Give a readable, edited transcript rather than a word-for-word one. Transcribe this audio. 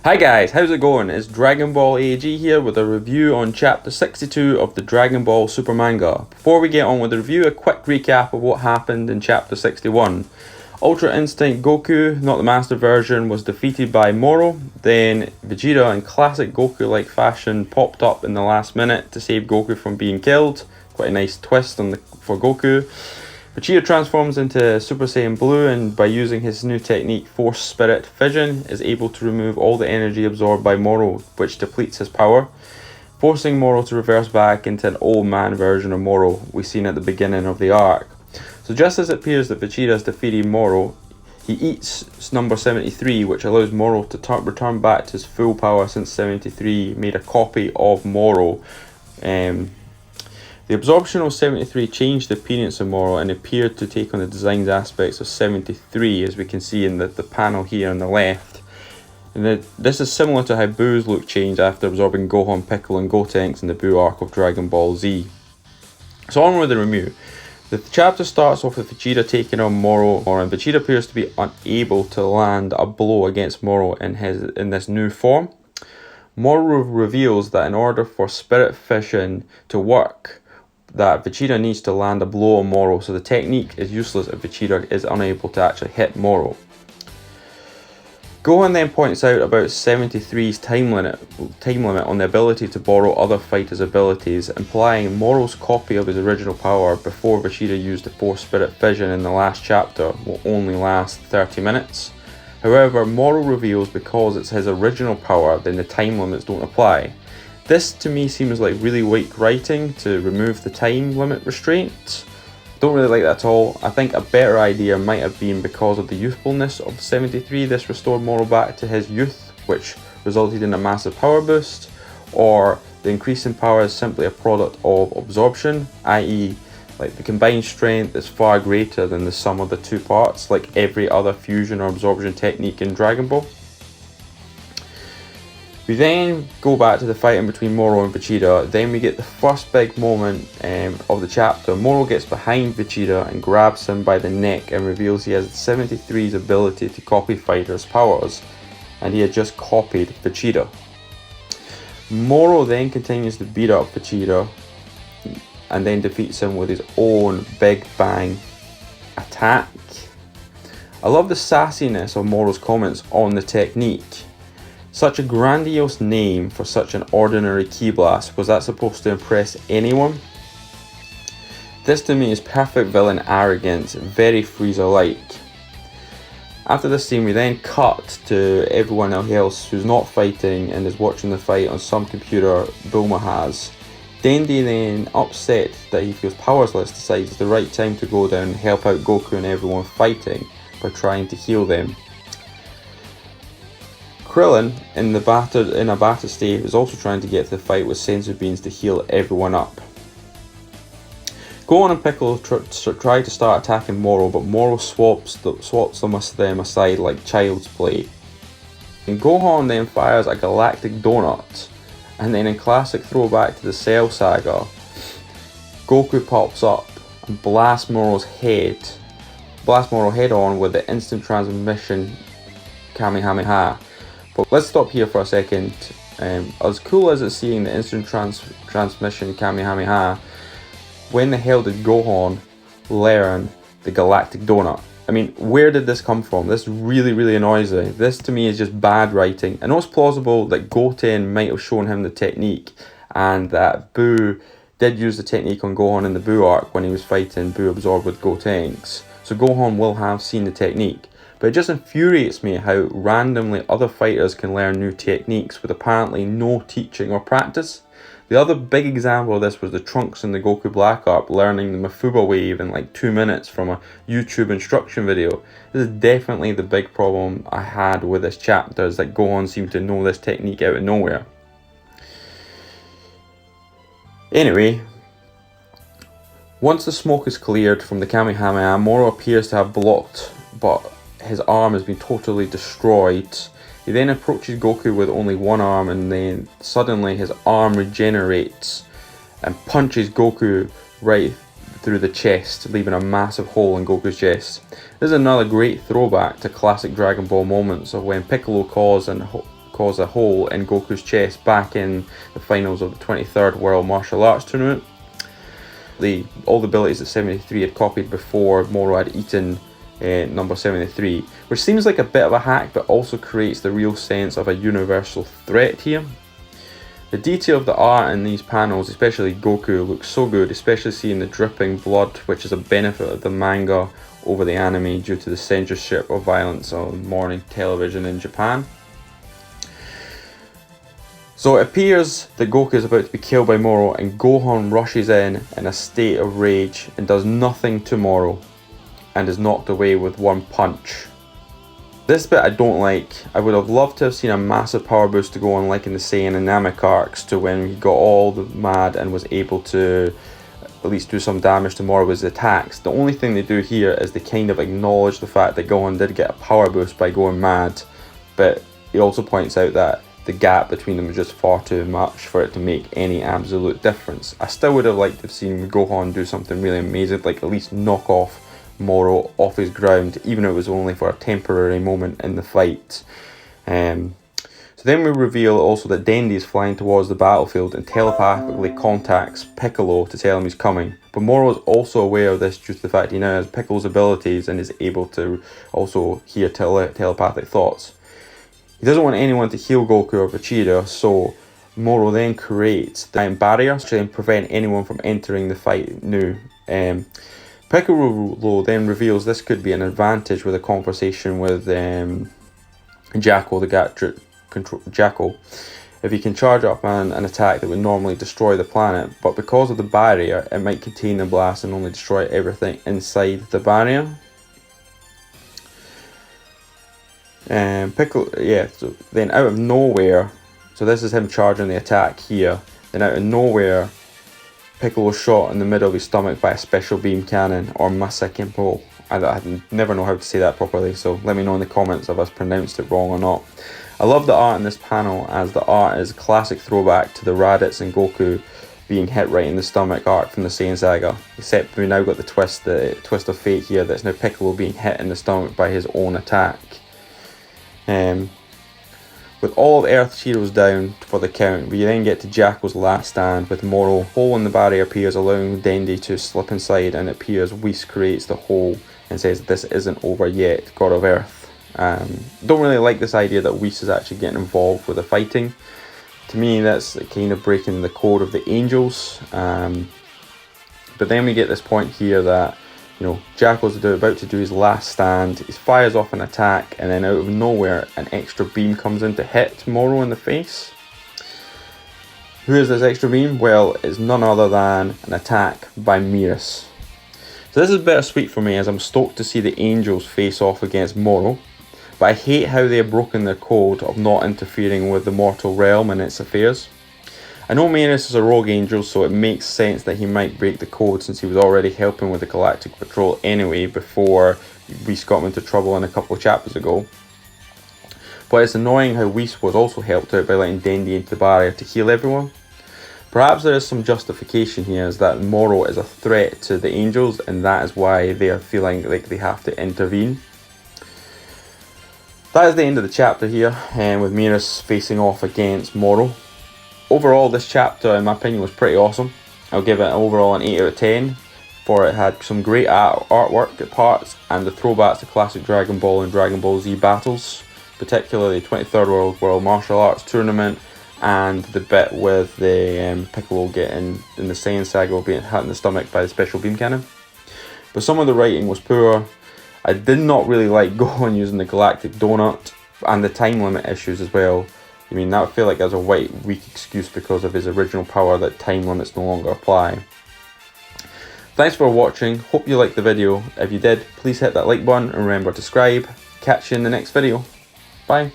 Hi guys, how's it going? It's Dragonball AG here with a review on chapter 62 of the Dragonball Super manga. Before we get on with the review, a quick recap of what happened in chapter 61. Ultra Instinct Goku, not the master version, was defeated by Moro. Then Vegeta, in classic Goku-like fashion, popped up in the last minute to save Goku from being killed. Quite a nice twist for Goku. Vegeta transforms into Super Saiyan Blue and by using his new technique Force Spirit Fission is able to remove all the energy absorbed by Moro, which depletes his power, forcing Moro to reverse back into an old man version of Moro we seen at the beginning of the arc. So just as it appears that Vegeta has defeated Moro, he eats number 73, which allows Moro to return back to his full power since 73 made a copy of Moro. The absorption of 73 changed the appearance of Moro and appeared to take on the design aspects of 73, as we can see in the panel here on the left. And this is similar to how Boo's look changed after absorbing Gohan, Piccolo and Gotenks in the Boo arc of Dragon Ball Z. So on with the review. The chapter starts off with Vegeta taking on Moro, and Vegeta appears to be unable to land a blow against Moro in this new form. Moro reveals that in order for Spirit Fission to work, that Vegeta needs to land a blow on Moro, so the technique is useless if Vegeta is unable to actually hit Moro. Gohan then points out about 73's time limit on the ability to borrow other fighters' abilities, implying Moro's copy of his original power before Vegeta used the Force Spirit Fission in the last chapter will only last 30 minutes. However, Moro reveals because it's his original power, then the time limits don't apply. This to me seems like really weak writing to remove the time limit restraint. Don't really like that at all. I think a better idea might have been because of the youthfulness of 73, this restored Moro back to his youth, which resulted in a massive power boost, or the increase in power is simply a product of absorption, i.e. like the combined strength is far greater than the sum of the two parts, like every other fusion or absorption technique in Dragon Ball. We then go back to the fight in between Moro and Vegeta. Then we get the first big moment of the chapter. Moro gets behind Vegeta and grabs him by the neck and reveals he has 73's ability to copy fighters' powers, and he had just copied Vegeta. Moro then continues to beat up Vegeta and then defeats him with his own Big Bang attack. I love the sassiness of Moro's comments on the technique. Such a grandiose name for such an ordinary ki blast, was that supposed to impress anyone? This to me is perfect villain arrogance, very Frieza-like. After this scene we then cut to everyone else who's not fighting and is watching the fight on some computer Bulma has. Dende then, upset that he feels powerless, decides it's the right time to go down and help out Goku and everyone fighting by trying to heal them. Krillin, in a battered state, is also trying to get to the fight with sensor beams to heal everyone up. Gohan and Piccolo try to start attacking Moro, but Moro swaps them aside like child's play. And Gohan then fires a galactic donut, and then in classic throwback to the Cell saga, Goku pops up and blasts Moro head on with the instant transmission Kamehameha. But let's stop here for a second. As cool as it's seeing the instant transmission Kamehameha, when the hell did Gohan learn the galactic donut? I mean, where did this come from? This really annoys me. This to me is just bad writing. I know it's plausible that Goten might have shown him the technique and that Boo did use the technique on Gohan in the Boo arc when he was fighting Boo absorbed with Gotenks. So Gohan will have seen the technique. But it just infuriates me how randomly other fighters can learn new techniques with apparently no teaching or practice. The other big example of this was the Trunks in the Goku Black arc learning the Mafuba wave in like 2 minutes from a YouTube instruction video. This is definitely the big problem I had with this chapter, is that Gohan seemed to know this technique out of nowhere. Anyway, once the smoke is cleared from the Kamehameha, Moro appears to have blocked, but his arm has been totally destroyed. He then approaches Goku with only one arm, and then suddenly his arm regenerates and punches Goku right through the chest, leaving a massive hole in Goku's chest. This is another great throwback to classic Dragon Ball moments of when Piccolo calls cause a hole in Goku's chest back in the finals of the 23rd World Martial Arts Tournament. All the abilities that 73 had copied before Moro had eaten number 73, which seems like a bit of a hack, but also creates the real sense of a universal threat here. The detail of the art in these panels, especially Goku, looks so good, especially seeing the dripping blood, which is a benefit of the manga over the anime due to the censorship of violence on morning television in Japan. So it appears that Goku is about to be killed by Moro, and Gohan rushes in a state of rage and does nothing to Moro and is knocked away with one punch. This bit I don't like. I would have loved to have seen a massive power boost to Gohan like in the Saiyan and Namek arcs, to when he got all mad and was able to at least do some damage to Moro with his attacks. The only thing they do here is they kind of acknowledge the fact that Gohan did get a power boost by going mad, but he also points out that the gap between them is just far too much for it to make any absolute difference. I still would have liked to have seen Gohan do something really amazing, like at least knock off Moro off his ground, even if it was only for a temporary moment in the fight. So then we reveal also that Dendy is flying towards the battlefield and telepathically contacts Piccolo to tell him he's coming. But Moro is also aware of this due to the fact he now has Piccolo's abilities and is able to also hear telepathic thoughts. He doesn't want anyone to heal Goku or Vegeta, so Moro then creates the barrier to prevent anyone from entering the fight new. Piccolo then reveals this could be an advantage with a conversation with Jackal, the Jackal, if he can charge up an attack that would normally destroy the planet, but because of the barrier, it might contain the blast and only destroy everything inside the barrier. So then out of nowhere, so this is him charging the attack here, then out of nowhere, Piccolo shot in the middle of his stomach by a special beam cannon, or Masakimpo. I never know how to say that properly, so let me know in the comments if I've pronounced it wrong or not. I love the art in this panel, as the art is a classic throwback to the Raditz and Goku being hit right in the stomach arc from the Saiyan Saga, except we now got the twist of fate here, that's now Piccolo being hit in the stomach by his own attack. With all of Earth's heroes down for the count, we then get to Jackal's last stand with Moro. A hole in the barrier appears, allowing Dendy to slip inside, and it appears Whis creates the hole and says this isn't over yet, God of Earth. Don't really like this idea that Whis is actually getting involved with the fighting. To me, that's kind of breaking the code of the angels. But then we get this point here that, Jackal's about to do his last stand. He fires off an attack, and then out of nowhere, an extra beam comes in to hit Moro in the face. Who is this extra beam? Well, it's none other than an attack by Miras. So this is bittersweet for me, as I'm stoked to see the angels face off against Moro, but I hate how they have broken their code of not interfering with the mortal realm and its affairs. I know Miras is a rogue angel, so it makes sense that he might break the code, since he was already helping with the Galactic Patrol anyway before Whis got him into trouble in a couple of chapters ago. But it's annoying how Whis was also helped out by letting Dendy into the barrier to heal everyone. Perhaps there is some justification here, as that Moro is a threat to the angels, and that is why they are feeling like they have to intervene. That is the end of the chapter here, with Miras facing off against Moro. Overall, this chapter, in my opinion, was pretty awesome. I'll give it overall an 8 out of 10, for it had some great artwork at parts, and the throwbacks to classic Dragon Ball and Dragon Ball Z battles, particularly the 23rd World Martial Arts Tournament, and the bit with the Piccolo getting in the Saiyan Saga being hit in the stomach by the special beam cannon. But some of the writing was poor. I did not really like Gohan using the Galactic Donut, and the time limit issues as well. That would feel like there's a weak excuse because of his original power that time limits no longer apply. Thanks for watching, hope you liked the video. If you did, please hit that like button and remember to subscribe. Catch you in the next video. Bye.